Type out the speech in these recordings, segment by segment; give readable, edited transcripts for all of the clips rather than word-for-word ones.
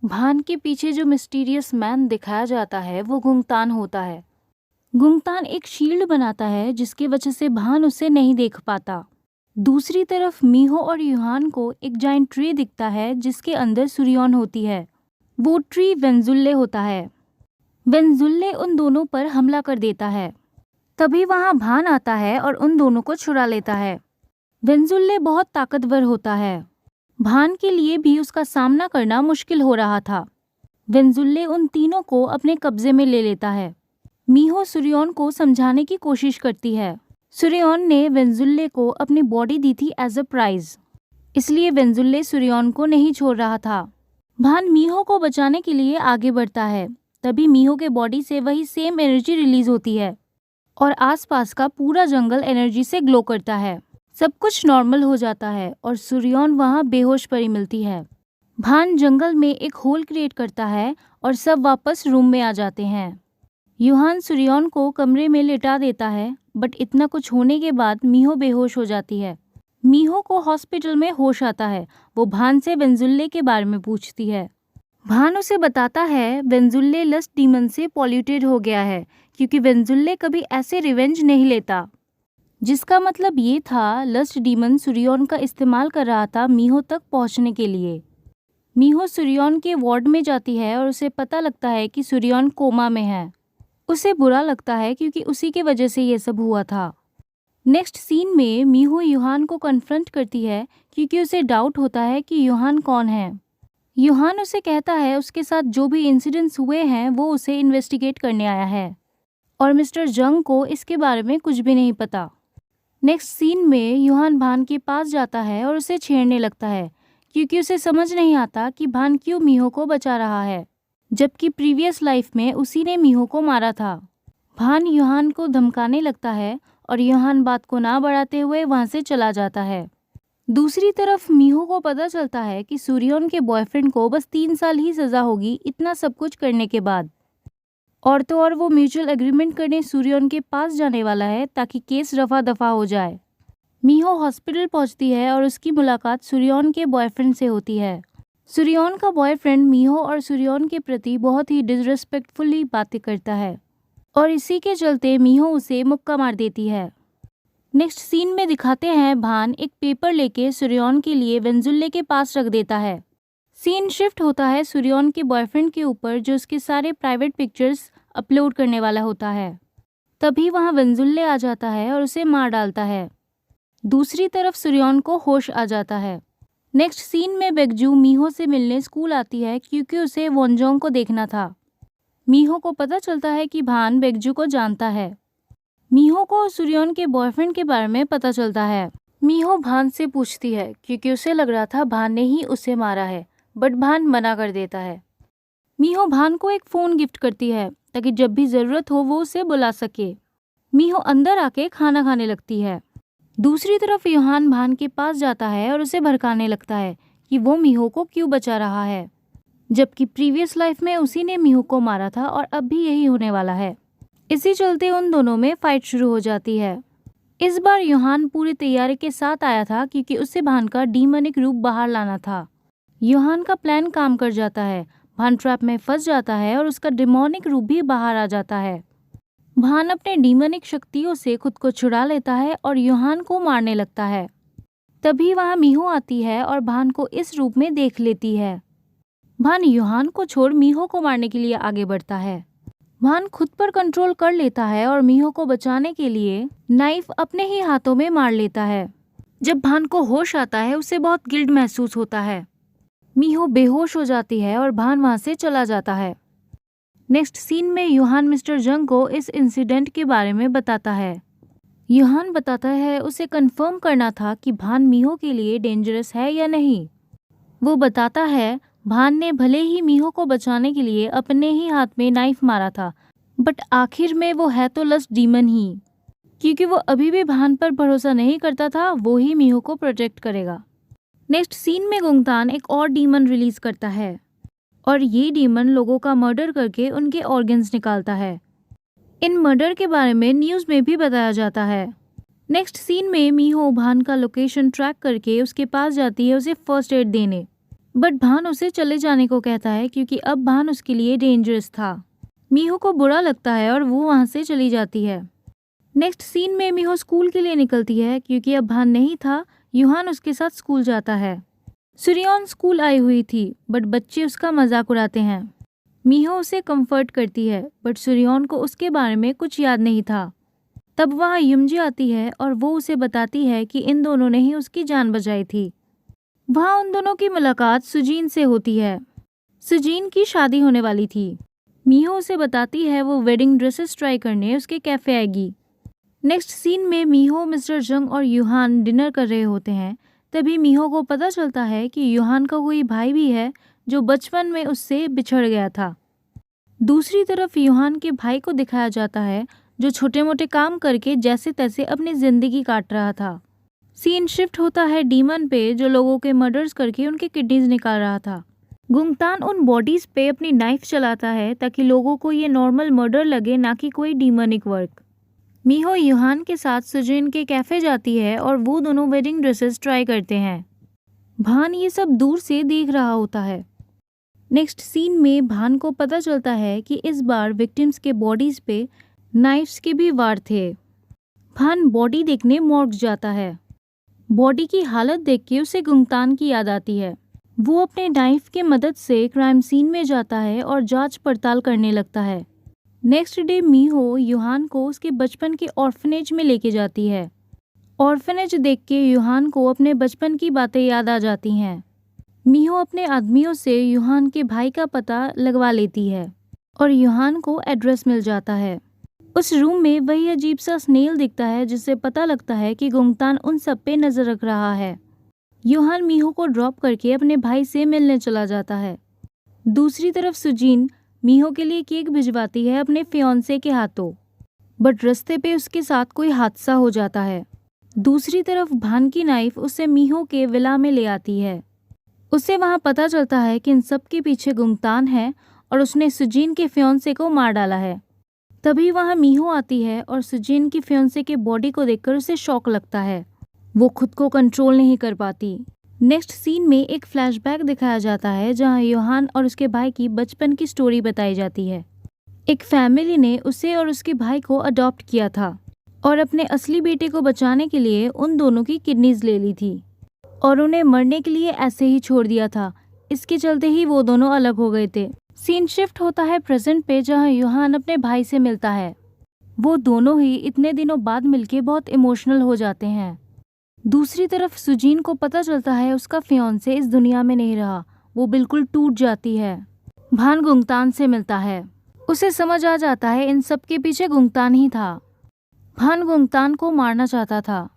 भान के पीछे जो मिस्टीरियस मैन दिखाया जाता है वो गुंगतान होता है। गुंगतान एक शील्ड बनाता है जिसकी वजह से भान उसे नहीं देख पाता। दूसरी तरफ मीहो और यूहान को एक जाइंट ट्री दिखता है जिसके अंदर सुरियन होती है। वो ट्री वेंजुल्ले होता है। वेंजुल्ले उन दोनों पर हमला कर देता है। तभी वहां भान आता है और उन दोनों को छुड़ा लेता है। वेंजुल्ले बहुत ताकतवर होता है। भान के लिए भी उसका सामना करना मुश्किल हो रहा था। वेंजुल्ले उन तीनों को अपने कब्जे में ले लेता है। मीहो सुरियन को समझाने की कोशिश करती है। सुरियन ने वेंजुल्ले को अपनी बॉडी दी थी एज अ प्राइज, इसलिए वेंजुल्ले सुरियन को नहीं छोड़ रहा था। भान मीहो को बचाने के लिए आगे बढ़ता है। तभी मीहो के बॉडी से वही सेम एनर्जी रिलीज होती है और आसपास का पूरा जंगल एनर्जी से ग्लो करता है। सब कुछ नॉर्मल हो जाता है और सुरियन वहां बेहोश पड़ी मिलती है। भान जंगल में एक होल क्रिएट करता है और सब वापस रूम में आ जाते हैं। यूहान सुरियन को कमरे में लिटा देता है, बट इतना कुछ होने के बाद मीहो बेहोश हो जाती है। मीहो को हॉस्पिटल में होश आता है। वो भान से वेंजुल्ले के बारे में पूछती है। भान उसे बताता है वेंजुल्ले लस्ट डीमन से पॉल्यूटेड हो गया है क्योंकि वेंजुल्ले कभी ऐसे रिवेंज नहीं लेता, जिसका मतलब ये था लस्ट डीमन सुरियन का इस्तेमाल कर रहा था मीहो तक पहुंचने के लिए। मीहो सुरियन के वार्ड में जाती है और उसे पता लगता है कि सुरियन कोमा में है। उसे बुरा लगता है क्योंकि उसी के वजह से ये सब हुआ था। नेक्स्ट सीन में मीहो यूहान को कन्फ्रंट करती है क्योंकि उसे डाउट होता है कि यूहान कौन है। यूहान उसे कहता है उसके साथ जो भी इंसिडेंट्स हुए हैं वो उसे इन्वेस्टिगेट करने आया है और मिस्टर जंग को इसके बारे में कुछ भी नहीं पता। नेक्स्ट सीन में यूहान भान के पास जाता है और उसे छेड़ने लगता है क्योंकि उसे समझ नहीं आता कि भान क्यों मीहो को बचा रहा है, जबकि प्रीवियस लाइफ में उसी ने मीहो को मारा था। भान यूहान को धमकाने लगता है और यूहान बात को ना बढ़ाते हुए वहां से चला जाता है। दूसरी तरफ मीहो को पता चलता है कि सुरियन के बॉयफ्रेंड को बस 3 साल ही सजा होगी इतना सब कुछ करने के बाद। और तो और वो म्यूचुअल एग्रीमेंट करने सुरियन के पास जाने वाला है ताकि केस रफा दफा हो जाए। मीहो हॉस्पिटल पहुंचती है और उसकी मुलाकात सुरियन के बॉयफ्रेंड से होती है। सुरियन का बॉयफ्रेंड मीहो और सुरियन के प्रति बहुत ही डिसरिस्पेक्टफुली बातें करता है और इसी के चलते मीहो उसे मुक्का मार देती है। नेक्स्ट सीन में दिखाते हैं भान एक पेपर लेके सुरियन के लिए वेंजुल्ले के पास रख देता है। सीन शिफ्ट होता है सुरियन के बॉयफ्रेंड के ऊपर जो उसके सारे प्राइवेट पिक्चर्स अपलोड करने वाला होता है। तभी वहां वेंजुल्ले आ जाता है और उसे मार डालता है। दूसरी तरफ सुरियन को होश आ जाता है। नेक्स्ट सीन में बेगजू मीहो से मिलने स्कूल आती है क्योंकि उसे वोंजोंग को देखना था। मीहो को पता चलता है कि भान बेगजू को जानता है। मीहो को सुरियन के बॉयफ्रेंड के बारे में पता चलता है। मीहो भान से पूछती है क्योंकि उसे लग रहा था भान ने ही उसे मारा है, बट भान मना कर देता है। मीहो भान को एक फ़ोन गिफ्ट करती है ताकि जब भी ज़रूरत हो वो उसे बुला सके। मीहो अंदर आके खाना खाने लगती है। दूसरी तरफ यूहान भान के पास जाता है और उसे भड़काने लगता है कि वो मीहो को क्यों बचा रहा है, जबकि प्रीवियस लाइफ में उसी ने मीहो को मारा था और अब भी यही होने वाला है। इसी चलते उन दोनों में फाइट शुरू हो जाती है। इस बार यूहान पूरी तैयारी के साथ आया था क्योंकि उसे भान का डीमनिक रूप बाहर लाना था। यूहान का प्लान काम कर जाता है। भान ट्रैप में फंस जाता है और उसका डिमोनिक रूप भी बाहर आ जाता है। भान अपने डीमनिक शक्तियों से खुद को छुड़ा लेता है और यूहान को मारने लगता है। तभी वहां मीहो आती है और भान को इस रूप में देख लेती है। भान यूहान को छोड़ मीहो को मारने के लिए आगे बढ़ता है। भान खुद पर कंट्रोल कर लेता है और मीहो को बचाने के लिए नाइफ अपने ही हाथों में मार लेता है। जब भान को होश आता है उसे बहुत गिल्ट महसूस होता है। मीहो बेहोश हो जाती है और भान वहां से चला जाता है। नेक्स्ट सीन में यूहान मिस्टर जंग को इस इंसिडेंट के बारे में बताता है। यूहान बताता है उसे कंफर्म करना था कि भान मीहो के लिए डेंजरस है या नहीं। वो बताता है भान ने भले ही मीहो को बचाने के लिए अपने ही हाथ में नाइफ मारा था, बट आखिर में वो है तो लस्ट डीमन ही, क्योंकि वो अभी भी भान पर भरोसा नहीं करता था वो ही मीहो को प्रोटेक्ट करेगा। नेक्स्ट सीन में गुंगतान एक और डीमन रिलीज करता है और ये डीमन लोगों का मर्डर करके उनके ऑर्गन्स निकालता है। इन मर्डर के बारे में न्यूज़ में भी बताया जाता है। नेक्स्ट सीन में मीहो भान का लोकेशन ट्रैक करके उसके पास जाती है उसे फर्स्ट एड देने। बट भान उसे चले जाने को कहता है क्योंकि अब भान उसके लिए डेंजरस था। मीहो को बुरा लगता है और वो वहाँ से चली जाती है। नेक्स्ट सीन में मीहो स्कूल के लिए निकलती है क्योंकि अब भान नहीं था, यूहान उसके साथ स्कूल जाता है। सुरियन स्कूल आई हुई थी बट बच्चे उसका मजाक उड़ाते हैं। मीहो उसे कंफर्ट करती है बट सुरियन को उसके बारे में कुछ याद नहीं था। तब वहाँ युमजी आती है और वो उसे बताती है कि इन दोनों ने ही उसकी जान बचाई थी। वहाँ उन दोनों की मुलाकात सुजीन से होती है। सुजीन की शादी होने वाली थी। मीहो उसे बताती है वो वेडिंग ड्रेसेस ट्राई करने उसके कैफे आएगी। नेक्स्ट सीन में मीहो, मिस्टर जंग और यूहान डिनर कर रहे होते हैं। तभी मीहो को पता चलता है कि यूहान का कोई भाई भी है जो बचपन में उससे बिछड़ गया था। दूसरी तरफ यूहान के भाई को दिखाया जाता है जो छोटे मोटे काम करके जैसे तैसे अपनी जिंदगी काट रहा था। सीन शिफ्ट होता है डीमन पे जो लोगों के मर्डर्स करके उनके किडनीज निकाल रहा था। गुंगतान उन बॉडीज पे अपनी नाइफ चलाता है ताकि लोगों को ये नॉर्मल मर्डर लगे, ना कि कोई डीमनिक वर्क। मीहो यूहान के साथ सुजीन के कैफे जाती है और वो दोनों वेडिंग ड्रेसेस ट्राई करते हैं। भान ये सब दूर से देख रहा होता है। नेक्स्ट सीन में भान को पता चलता है कि इस बार विक्टिम्स के बॉडीज पे नाइफ्स के भी वार थे। भान बॉडी देखने मॉर्ग जाता है। बॉडी की हालत देख के उसे गुंगतान की याद आती है। वो अपने नाइफ की मदद से क्राइम सीन में जाता है और जांच पड़ताल करने लगता है। नेक्स्ट डे मीहो यूहान को उसके बचपन के ऑर्फनेज में लेके जाती है। ऑर्फनेज देख के यूहान को अपने बचपन की बातें याद आ जाती हैं। मीहो अपने आदमियों से यूहान के भाई का पता लगवा लेती है और यूहान को एड्रेस मिल जाता है। उस रूम में वही अजीब सा स्नेल दिखता है जिससे पता लगता है कि गुंगतान उन सब पे नजर रख रहा है। यूहान मीहो को ड्रॉप करके अपने भाई से मिलने चला जाता है। दूसरी तरफ सुजीन मीहो के लिए केक भिजवाती है अपने फियांसे के हाथों, बट रास्ते पे उसके साथ कोई हादसा हो जाता है। दूसरी तरफ भान की नाइफ उसे मीहो के विला में ले आती है। उसे वहाँ पता चलता है कि इन सब के पीछे गुंगतान है और उसने सुजीन के फियांसे को मार डाला है। तभी वहाँ मीहो आती है और सुजीन की फियांसे के बॉडी को देखकर उसे शॉक लगता है। वो खुद को कंट्रोल नहीं कर पाती। नेक्स्ट सीन में एक फ्लैशबैक दिखाया जाता है जहाँ यूहान और उसके भाई की बचपन की स्टोरी बताई जाती है। एक फैमिली ने उसे और उसके भाई को अडॉप्ट किया था और अपने असली बेटे को बचाने के लिए उन दोनों की किडनीज ले ली थी और उन्हें मरने के लिए ऐसे ही छोड़ दिया था। इसके चलते ही वो दोनों अलग हो गए थे। सीन शिफ्ट होता है प्रेजेंट पे जहाँ यूहान अपने भाई से मिलता है। वो दोनों ही इतने दिनों बाद मिलके बहुत इमोशनल हो जाते हैं। दूसरी तरफ सुजीन को पता चलता है उसका फियांसे इस दुनिया में नहीं रहा। वो बिल्कुल टूट जाती है। भान गुंगतान से मिलता है। उसे समझ आ जाता है इन सब के पीछे गुंगतान ही था। भान गुंगतान को मारना चाहता था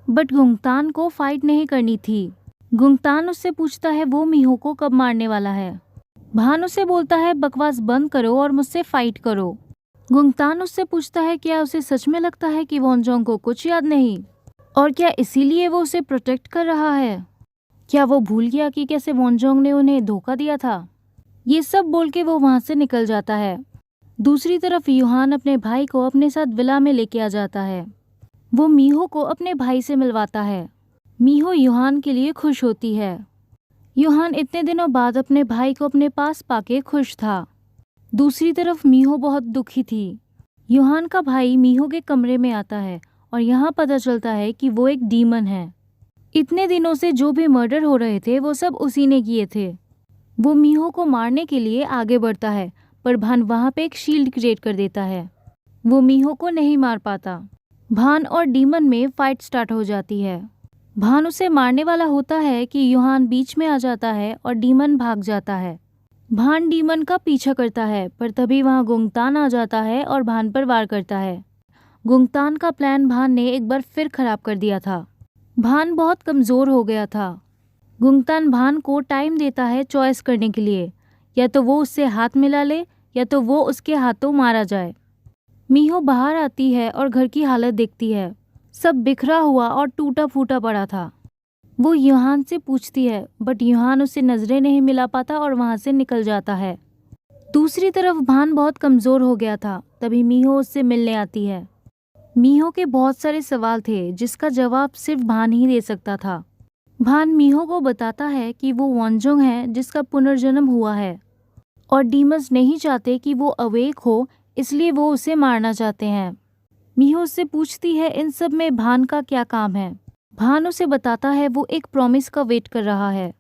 बट गुंगतान को फाइट नहीं करनी थी। गुंगतान उससे पूछता है वो मीहो को कब मारने वाला है। भान उसे बोलता है बकवास बंद करो और मुझसे फाइट करो। गुंगतान उससे पूछता है क्या उसे सच में लगता है कि वॉन्जोंग को कुछ याद नहीं और क्या इसीलिए वो उसे प्रोटेक्ट कर रहा है। क्या वो भूल गया कि कैसे वॉन्जोंग ने उन्हें धोखा दिया था। ये सब बोल के वो वहाँ से निकल जाता है। दूसरी तरफ यूहान अपने भाई को अपने साथ विला में लेके आ जाता है। वो मीहो को अपने भाई से मिलवाता है। मीहो यूहान के लिए खुश होती है। यूहान इतने दिनों बाद अपने भाई को अपने पास पाके खुश था। दूसरी तरफ मीहो बहुत दुखी थी। यूहान का भाई मीहो के कमरे में आता है और यहाँ पता चलता है कि वो एक डीमन है। इतने दिनों से जो भी मर्डर हो रहे थे वो सब उसी ने किए थे। वो मीहो को मारने के लिए आगे बढ़ता है पर भान वहाँ पे एक शील्ड क्रिएट कर देता है। वो मीहो को नहीं मार पाता। भान और डीमन में फाइट स्टार्ट हो जाती है। भान उसे मारने वाला होता है कि यूहान बीच में आ जाता है और डीमन भाग जाता है। भान डीमन का पीछा करता है पर तभी वहाँ गुंगतान आ जाता है और भान पर वार करता है। गुंगतान का प्लान भान ने एक बार फिर खराब कर दिया था। भान बहुत कमज़ोर हो गया था। गुंगतान भान को टाइम देता है चॉइस करने के लिए, या तो वो उससे हाथ मिला ले या तो वो उसके हाथों मारा जाए। मीहो बाहर आती है और घर की हालत देखती है। सब बिखरा हुआ और टूटा फूटा पड़ा था। वो यूहान से पूछती है बट यूहान उससे नज़रें नहीं मिला पाता और वहाँ से निकल जाता है। दूसरी तरफ भान बहुत कमज़ोर हो गया था। तभी मीहो उससे मिलने आती है। मीहो के बहुत सारे सवाल थे जिसका जवाब सिर्फ भान ही दे सकता था। भान मीहो को बताता है कि वो वॉन्जोंग है जिसका पुनर्जन्म हुआ है और डीमंस नहीं चाहते कि वो अवेक हो, इसलिए वो उसे मारना चाहते हैं। मीहो उससे पूछती है इन सब में भान का क्या काम है। भान उसे बताता है वो एक प्रॉमिस का वेट कर रहा है।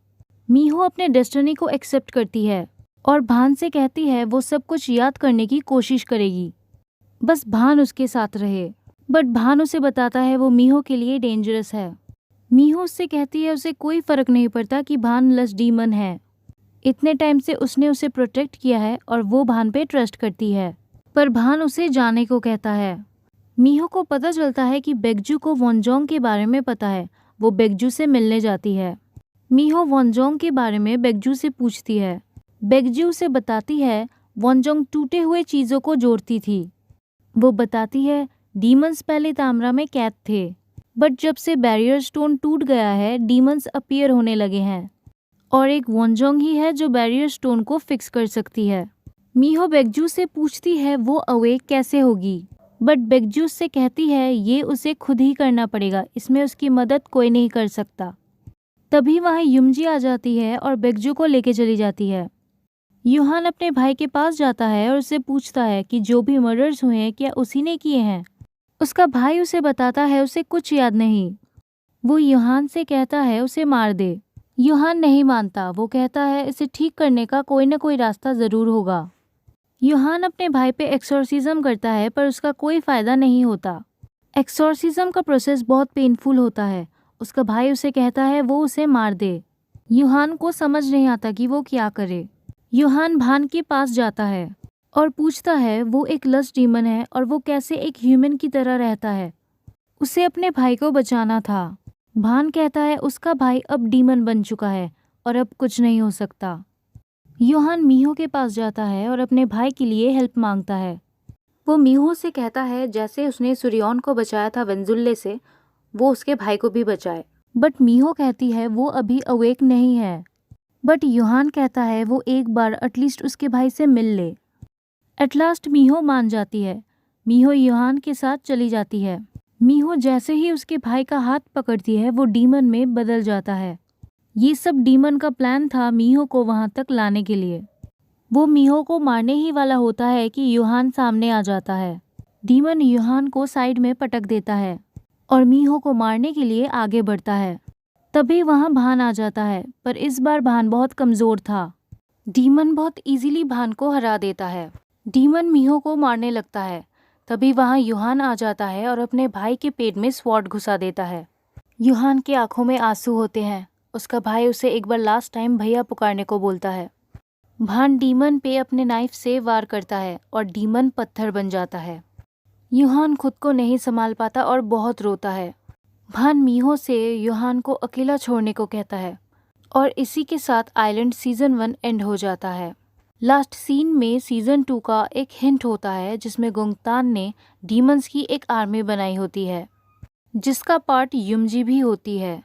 मीहो अपने डेस्टिनी को एक्सेप्ट करती है और भान से कहती है वो सब कुछ याद करने की कोशिश करेगी, बस भान उसके साथ रहे। बट भान उसे बताता है वो मीहो के लिए डेंजरस है। मीहो उससे कहती है उसे कोई फर्क नहीं पड़ता कि भान लस्ट डीमन है, इतने टाइम से उसने उसे प्रोटेक्ट किया है और वो भान पे ट्रस्ट करती है। पर भान उसे जाने को कहता है। मीहो को पता चलता है कि बेगजू को वॉन्जोंग के बारे में पता है। वो बेगजू से मिलने जाती है। मीहो वॉन्जोंग के बारे में बेगजू से पूछती है। बेगजू उसे बताती है वॉन्जोंग टूटे हुए चीज़ों को जोड़ती थी। वो बताती है डीमंस पहले तामरा में कैद थे, बट जब से बैरियर स्टोन टूट गया है डीमंस अपीयर होने लगे हैं और एक वॉन्जोंग ही है जो बैरियर स्टोन को फिक्स कर सकती है। मीहो बेगजू से पूछती है वो अवेक कैसे होगी, बट बेगजू से कहती है ये उसे खुद ही करना पड़ेगा, इसमें उसकी मदद कोई नहीं कर सकता। तभी वहाँ युमजी आ जाती है और बेगजू को लेके चली जाती है। यूहान अपने भाई के पास जाता है और उससे पूछता है कि जो भी मर्डर्स हुए हैं क्या उसी ने किए हैं। उसका भाई उसे बताता है उसे कुछ याद नहीं। वो यूहान से कहता है उसे मार दे। यूहान नहीं मानता, वो कहता है इसे ठीक करने का कोई ना कोई रास्ता ज़रूर होगा। यूहान अपने भाई पे एक्सोर्सिज्म करता है पर उसका कोई फ़ायदा नहीं होता। एक्सोर्सिज्म का प्रोसेस बहुत पेनफुल होता है। उसका भाई उसे कहता है वो उसे मार दे। यूहान को समझ नहीं आता कि वो क्या करे। यूहान भान के पास जाता है और पूछता है वो एक लस्ट डीमन है और वो कैसे एक ह्यूमन की तरह रहता है। उसे अपने भाई को बचाना था। भान कहता है उसका भाई अब डीमन बन चुका है और अब कुछ नहीं हो सकता। यूहान मीहो के पास जाता है और अपने भाई के लिए हेल्प मांगता है। वो मीहो से कहता है जैसे उसने सुरियन को बचाया था वेंजुल्ले से, वो उसके भाई को भी बचाए। बट मीहो कहती है वो अभी अवेक नहीं है। बट यूहान कहता है वो एक बार एटलीस्ट उसके भाई से मिल ले। एट लास्ट मीहो मान जाती है। मीहो यूहान के साथ चली जाती है। मीहो जैसे ही उसके भाई का हाथ पकड़ती है वो डीमन में बदल जाता है। ये सब डीमन का प्लान था मीहो को वहां तक लाने के लिए। वो मीहो को मारने ही वाला होता है कि यूहान सामने आ जाता है। डीमन यूहान को साइड में पटक देता है और मीहो को मारने के लिए आगे बढ़ता है। तभी वहां भान आ जाता है, पर इस बार भान बहुत कमज़ोर था। डीमन बहुत इजीली भान को हरा देता है। डीमन मीहो को मारने लगता है। तभी वहां यूहान आ जाता है और अपने भाई के पेट में स्वॉर्ड घुसा देता है। यूहान की आंखों में आंसू होते हैं। उसका भाई उसे एक बार लास्ट टाइम भैया पुकारने को बोलता है। भान डीमन पे अपने नाइफ से वार करता है और डीमन पत्थर बन जाता है। यूहान खुद को नहीं संभाल पाता और बहुत रोता है। भान मीहो से यूहान को अकेला छोड़ने को कहता है और इसी के साथ आइलैंड सीजन 1 एंड हो जाता है। लास्ट सीन में सीजन 2 का एक हिंट होता है जिसमें गुंगतान ने डीमंस की एक आर्मी बनाई होती है जिसका पार्ट युमजी भी होती है।